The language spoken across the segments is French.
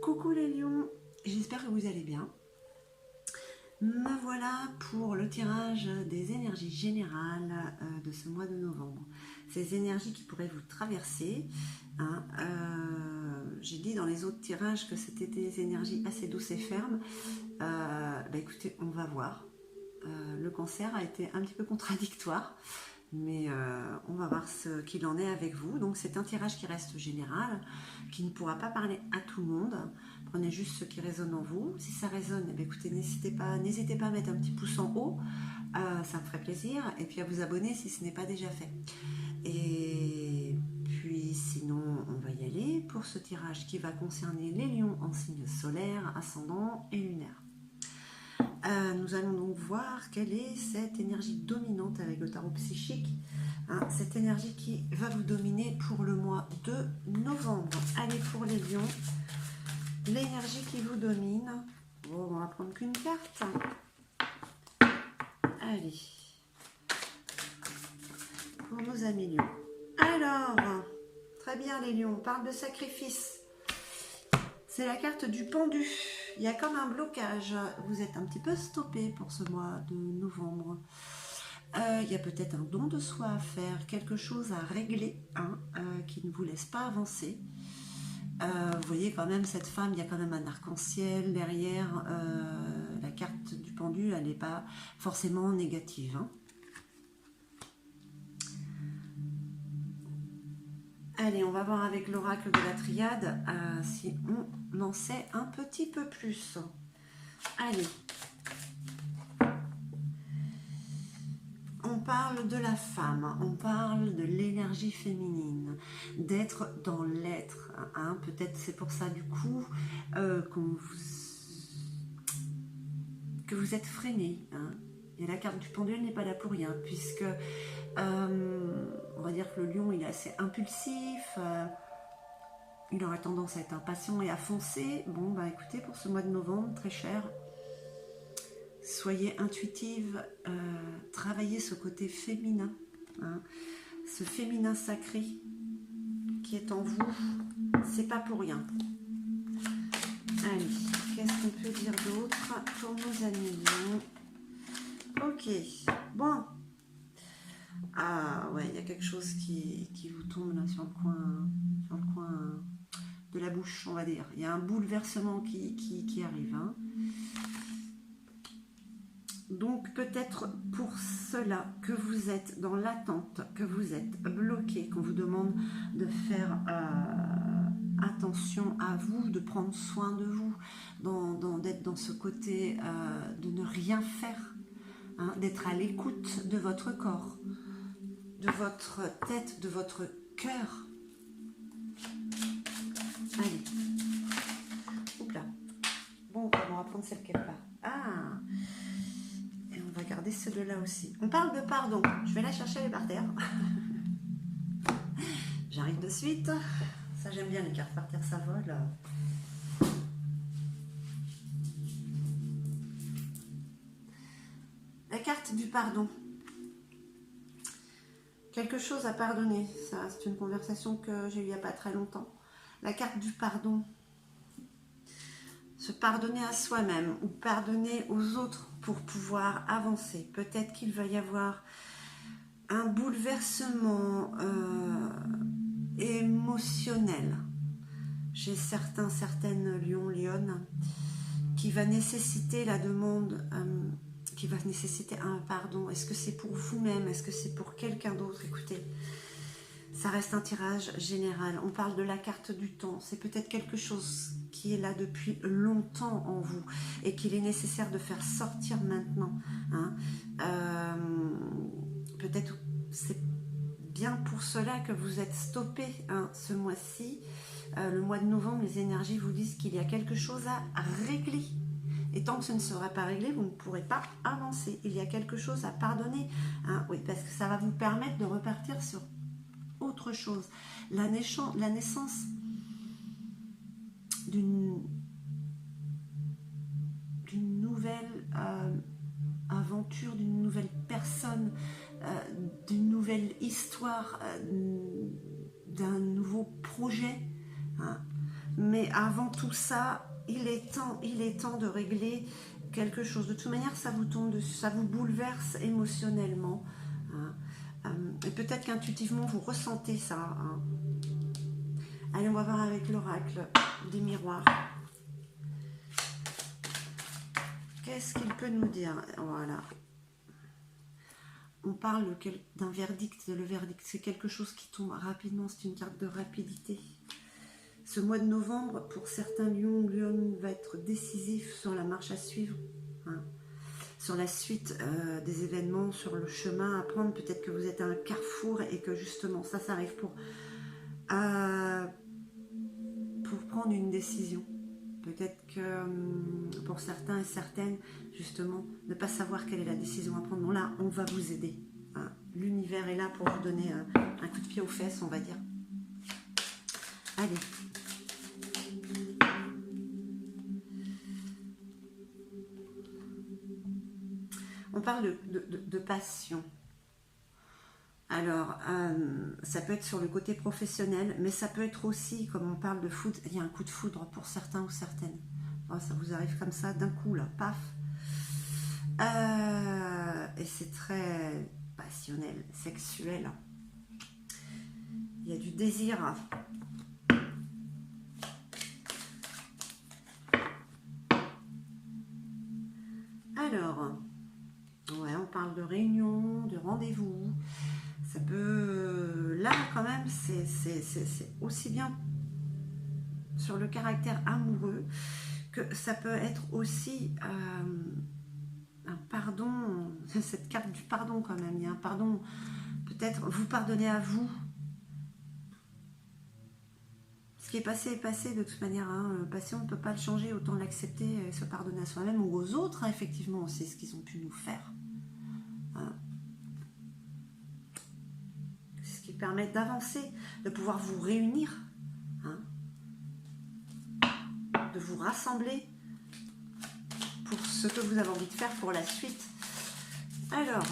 Coucou les lions, j'espère que vous allez bien. Me voilà pour le tirage des énergies générales de ce mois de novembre. Ces énergies qui pourraient vous traverser. Hein, j'ai dit dans les autres tirages que c'était des énergies assez douces et fermes. Écoutez, on va voir. Le cancer a été un petit peu contradictoire. Mais on va voir ce qu'il en est avec vous. Donc c'est un tirage qui reste général, qui ne pourra pas parler à tout le monde. Prenez juste ce qui résonne en vous. Si ça résonne, écoutez, n'hésitez pas à mettre un petit pouce en haut, ça me ferait plaisir. Et puis à vous abonner si ce n'est pas déjà fait. Et puis sinon, on va y aller pour ce tirage qui va concerner les lions en signe solaire, ascendant et lunaire. Nous allons donc voir quelle est cette énergie dominante avec le tarot psychique. Cette énergie qui va vous dominer pour le mois de novembre. Allez, pour les lions, l'énergie qui vous domine. Bon, on va prendre qu'une carte. Allez. Pour nos amis lions. Alors, très bien les lions, on parle de sacrifice. C'est la carte du pendu. Il y a comme un blocage. Vous êtes un petit peu stoppé pour ce mois de novembre. Il y a peut-être un don de soi à faire, quelque chose à régler qui ne vous laisse pas avancer. Vous voyez quand même cette femme, il y a quand même un arc-en-ciel derrière. La carte du pendu, elle n'est pas forcément négative. Allez, on va voir avec l'oracle de la triade si on en sait un petit peu plus. Allez. On parle de la femme, on parle de l'énergie féminine, d'être dans l'être. Peut-être c'est pour ça du coup que vous êtes freiné. Et la carte du pendule n'est pas là pour rien, puisque on va dire que le lion il est assez impulsif, il aurait tendance à être impatient et à foncer. Bon, écoutez, pour ce mois de novembre, très cher, soyez intuitive, travaillez ce côté féminin, ce féminin sacré qui est en vous, c'est pas pour rien. Allez, qu'est-ce qu'on peut dire d'autre pour nos amis lions? Ok, bon. Ah ouais, il y a quelque chose qui vous tombe là sur le coin de la bouche, on va dire. Il y a un bouleversement qui arrive. Donc peut-être pour cela que vous êtes dans l'attente, que vous êtes bloqué, qu'on vous demande de faire attention à vous, de prendre soin de vous, d'être dans ce côté de ne rien faire, d'être à l'écoute de votre corps, de votre tête, de votre cœur. Allez. Oups là. Bon, on va prendre celle quelque part. Et on va garder ceux de là aussi. On parle de pardon. Je vais la chercher, elle est par terre. J'arrive de suite. Ça, j'aime bien les cartes par terre, ça vole. La carte du pardon. Quelque chose à pardonner. Ça, c'est une conversation que j'ai eue il n'y a pas très longtemps. La carte du pardon. Se pardonner à soi-même ou pardonner aux autres pour pouvoir avancer. Peut-être qu'il va y avoir un bouleversement émotionnel chez certaines lions, lionnes, qui va nécessiter la demande, qui va nécessiter un pardon. Est-ce que c'est pour vous-même? Est-ce que c'est pour quelqu'un d'autre? Écoutez, ça reste un tirage général. On parle de la carte du temps. C'est peut-être quelque chose qui est là depuis longtemps en vous et qu'il est nécessaire de faire sortir maintenant. Peut-être c'est bien pour cela que vous êtes stoppé ce mois-ci. Le mois de novembre, les énergies vous disent qu'il y a quelque chose à régler. Et tant que ce ne sera pas réglé, vous ne pourrez pas avancer. Il y a quelque chose à pardonner. Oui, parce que ça va vous permettre de repartir sur autre chose. La naissance d'une nouvelle aventure, d'une nouvelle personne, d'une nouvelle histoire, d'un nouveau projet. Mais à avant tout ça, il est temps de régler quelque chose. De toute manière, ça vous tombe dessus, ça vous bouleverse émotionnellement. Hein. Et peut-être qu'intuitivement, vous ressentez ça. Hein. Allez, on va voir avec l'oracle des miroirs. Qu'est-ce qu'il peut nous dire? Voilà. On parle d'un verdict. Le verdict, c'est quelque chose qui tombe rapidement. C'est une carte de rapidité. Ce mois de novembre, pour certains lions ou lionnes, va être décisif sur la marche à suivre. Hein. Sur la suite des événements, sur le chemin à prendre. Peut-être que vous êtes à un carrefour et que justement, ça arrive pour prendre une décision. Peut-être que pour certains et certaines, justement, ne pas savoir quelle est la décision à prendre. Non, là, on va vous aider. Hein. L'univers est là pour vous donner un coup de pied aux fesses, on va dire. Allez. On parle de passion. Alors, ça peut être sur le côté professionnel, mais ça peut être aussi, comme on parle de foudre, il y a un coup de foudre pour certains ou certaines. Oh, ça vous arrive comme ça, d'un coup, là, paf. Et c'est très passionnel, sexuel. Il y a du désir. Alors, ouais, on parle de réunion, de rendez-vous. Ça peut... Là, quand même, c'est aussi bien sur le caractère amoureux que ça peut être aussi un pardon. Cette carte du pardon, quand même. Il y a un pardon. Peut-être vous pardonnez à vous. Ce qui est passé est passé de toute manière. Hein. Le passé, on ne peut pas le changer. Autant l'accepter et se pardonner à soi-même ou aux autres, hein, effectivement, c'est ce qu'ils ont pu nous faire. Hein. C'est ce qui permet d'avancer, de pouvoir vous réunir, hein, de vous rassembler pour ce que vous avez envie de faire pour la suite. Alors,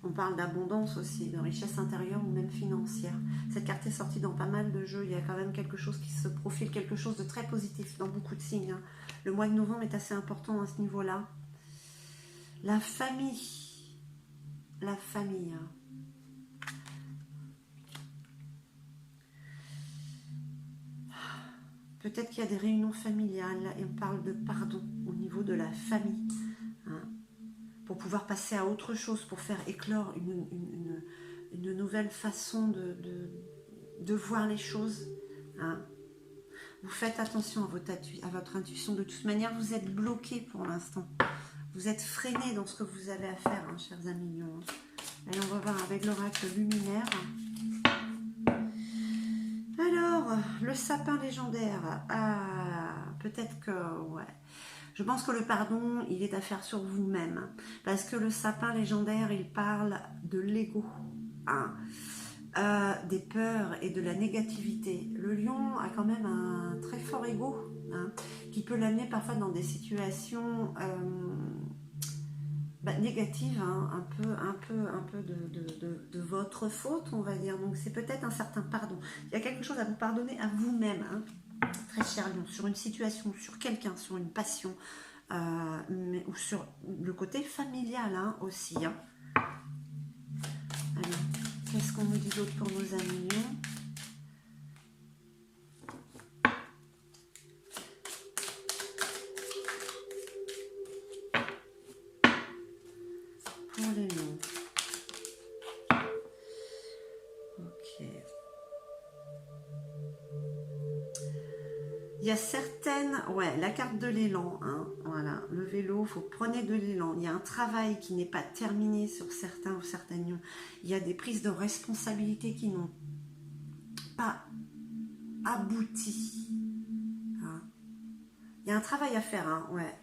on parle d'abondance aussi, de richesse intérieure ou même financière. Cette carte est sortie dans pas mal de jeux. Il y a quand même quelque chose qui se profile, quelque chose de très positif dans beaucoup de signes. Le mois de novembre est assez important à ce niveau-là. La famille. La famille. Peut-être qu'il y a des réunions familiales et on parle de pardon au niveau de la famille. Hein, pour pouvoir passer à autre chose, pour faire éclore une nouvelle façon de voir les choses. Hein. Vous faites attention à votre intuition. De toute manière, vous êtes bloqué pour l'instant. Vous êtes freiné dans ce que vous avez à faire, hein, chers amis. Allez, on va voir avec l'oracle luminaire. Alors, le sapin légendaire. Ah, peut-être que... Ouais. Je pense que le pardon, il est à faire sur vous-même. Parce que le sapin légendaire, il parle de l'ego. Hein. Des peurs et de la négativité. Le lion a quand même un très fort ego, hein, qui peut l'amener parfois dans des situations négatives, hein, un peu de votre faute, on va dire. Donc c'est peut-être un certain pardon. Il y a quelque chose à vous pardonner à vous-même, hein, très cher lion, sur une situation, sur quelqu'un, sur une passion, ou sur le côté familial, hein, aussi. Hein. Alors, qu'est-ce qu'on nous dit d'autre pour nos amis lions? Pour les lions. Ok. Il y a certaines... Ouais, la carte de l'élan. Hein, voilà, le vélo, vous prenez de l'élan. Il y a un travail qui n'est pas terminé sur certains ou certaines lions. Il y a des prises de responsabilité qui n'ont pas abouti. Hein. Il y a un travail à faire. Hein. Ouais.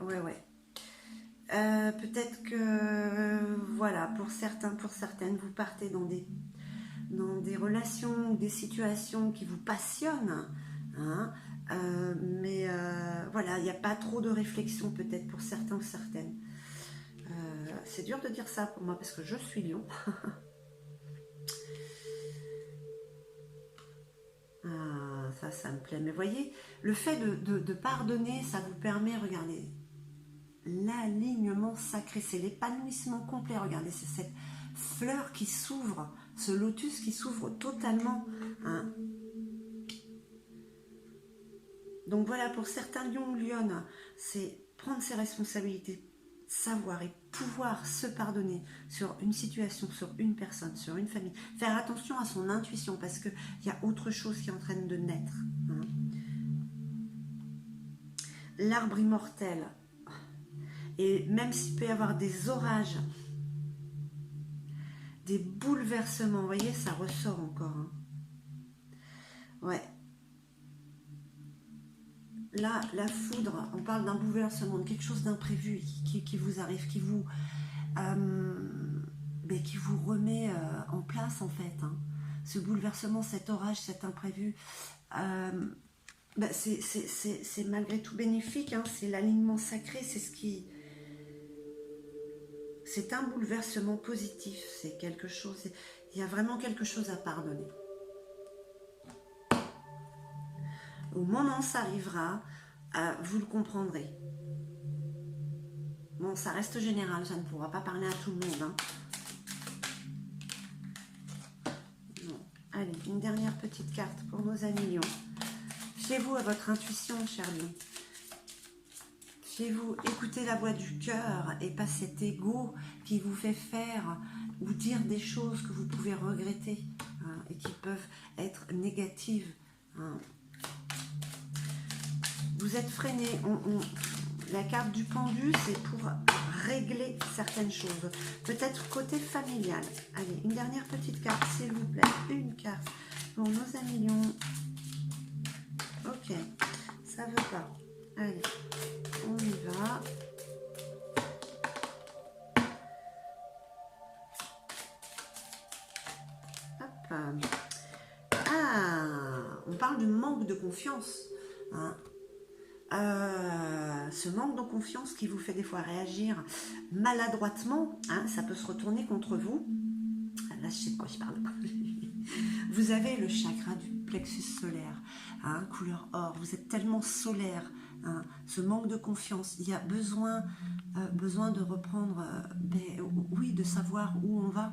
Peut-être que, voilà, pour certains, pour certaines, vous partez dans des relations ou des situations qui vous passionnent. Hein. Voilà, il n'y a pas trop de réflexion peut-être pour certains ou certaines. C'est dur de dire ça pour moi parce que je suis lion. ça me plaît. Mais voyez, le fait de pardonner, ça vous permet, regardez, l'alignement sacré, c'est l'épanouissement complet. Regardez, c'est cette fleur qui s'ouvre, ce lotus qui s'ouvre totalement. Hein. Donc voilà, pour certains lions ou lionnes, c'est prendre ses responsabilités, savoir et pouvoir se pardonner sur une situation, sur une personne, sur une famille. Faire attention à son intuition parce qu'il y a autre chose qui est en train de naître. Hein. L'arbre immortel. Et même s'il peut y avoir des orages, des bouleversements, vous voyez, ça ressort encore. Hein. Ouais. Là, la foudre, on parle d'un bouleversement, de quelque chose d'imprévu qui vous arrive, qui vous remet en place en fait. Hein. Ce bouleversement, cet orage, cet imprévu, c'est malgré tout bénéfique. Hein. C'est l'alignement sacré, c'est ce qui... C'est un bouleversement positif, c'est quelque chose... Il y a vraiment quelque chose à pardonner. Au moment où ça arrivera, vous le comprendrez. Bon, ça reste général, ça ne pourra pas parler à tout le monde. Hein. Bon. Allez, une dernière petite carte pour nos amis lions. Fiez-vous à votre intuition, chers lions. Fiez-vous, écoutez la voix du cœur et pas cet ego qui vous fait faire ou dire des choses que vous pouvez regretter hein, et qui peuvent être négatives. Hein. Vous êtes freiné. La carte du pendu, c'est pour régler certaines choses. Peut-être côté familial. Allez, une dernière petite carte, s'il vous plaît. Une carte pour nos amis lions. Ok, ça veut pas. Allez, on y va. Hop. Ah, on parle du manque de confiance. Hein. Ce manque de confiance qui vous fait des fois réagir maladroitement, hein, ça peut se retourner contre vous. Là, je sais de quoi je parle. Vous avez le chakra du plexus solaire, hein, couleur or. Vous êtes tellement solaire. Hein, ce manque de confiance, il y a besoin de reprendre, oui, de savoir où on va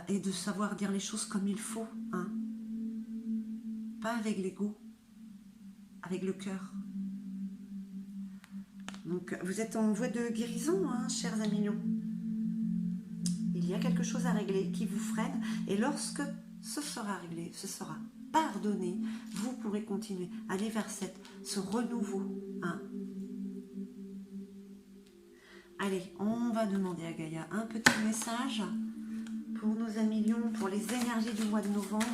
et de savoir dire les choses comme il faut. Hein. Pas avec l'ego, avec le cœur. Donc, vous êtes en voie de guérison, hein, chers amis lions. Il y a quelque chose à régler qui vous freine. Et lorsque ce sera réglé, ce sera pardonné, vous pourrez continuer, aller vers ce renouveau. Hein. Allez, on va demander à Gaïa un petit message pour nos amis lions, pour les énergies du mois de novembre.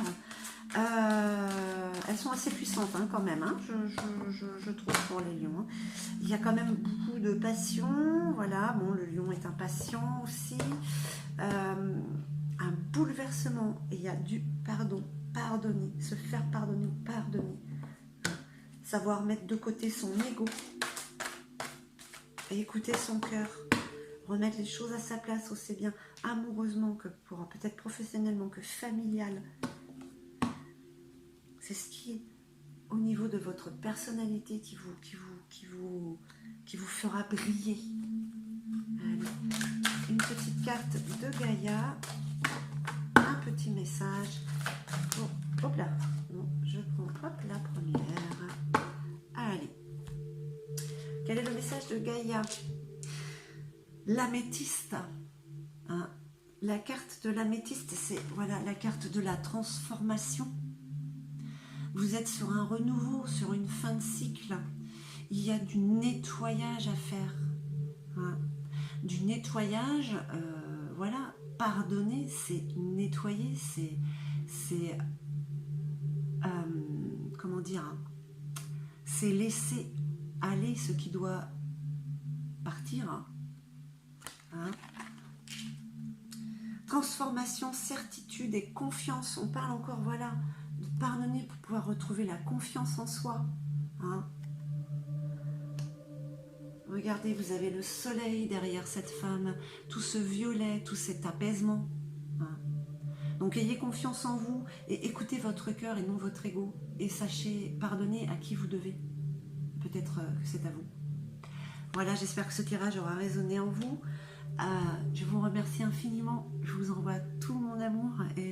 Elles sont assez puissantes hein, quand même, hein, je trouve pour les lions. Hein. Il y a quand même beaucoup de passion, voilà, bon, le lion est impatient aussi. Un bouleversement, et il y a du pardon, pardonner, se faire pardonner, pardonner. Savoir mettre de côté son ego et écouter son cœur. Remettre les choses à sa place aussi bien amoureusement que pour peut-être professionnellement que familial. C'est ce qui est au niveau de votre personnalité qui vous fera briller. Allez. Une petite carte de Gaïa, un petit message. Oh, hop là, non, je prends hop la première. Allez. Quel est le message de Gaïa? L'améthyste. Hein. La carte de l'améthyste, c'est voilà la carte de la transformation. Vous êtes sur un renouveau, sur une fin de cycle. Il y a du nettoyage à faire. Hein. Du nettoyage, voilà, pardonner, c'est nettoyer, c'est comment dire, c'est laisser aller ce qui doit partir. Hein. Transformation, certitude et confiance. On parle encore, voilà, de pardonner pour pouvoir retrouver la confiance en soi. Hein. Regardez, vous avez le soleil derrière cette femme, tout ce violet, tout cet apaisement. Hein. Donc Donc ayez confiance en vous et écoutez votre cœur et non votre ego. Et sachez pardonner à qui vous devez. Peut-être que c'est à vous. Voilà, j'espère que ce tirage aura résonné en vous. Je vous remercie infiniment. Je vous envoie tout mon amour et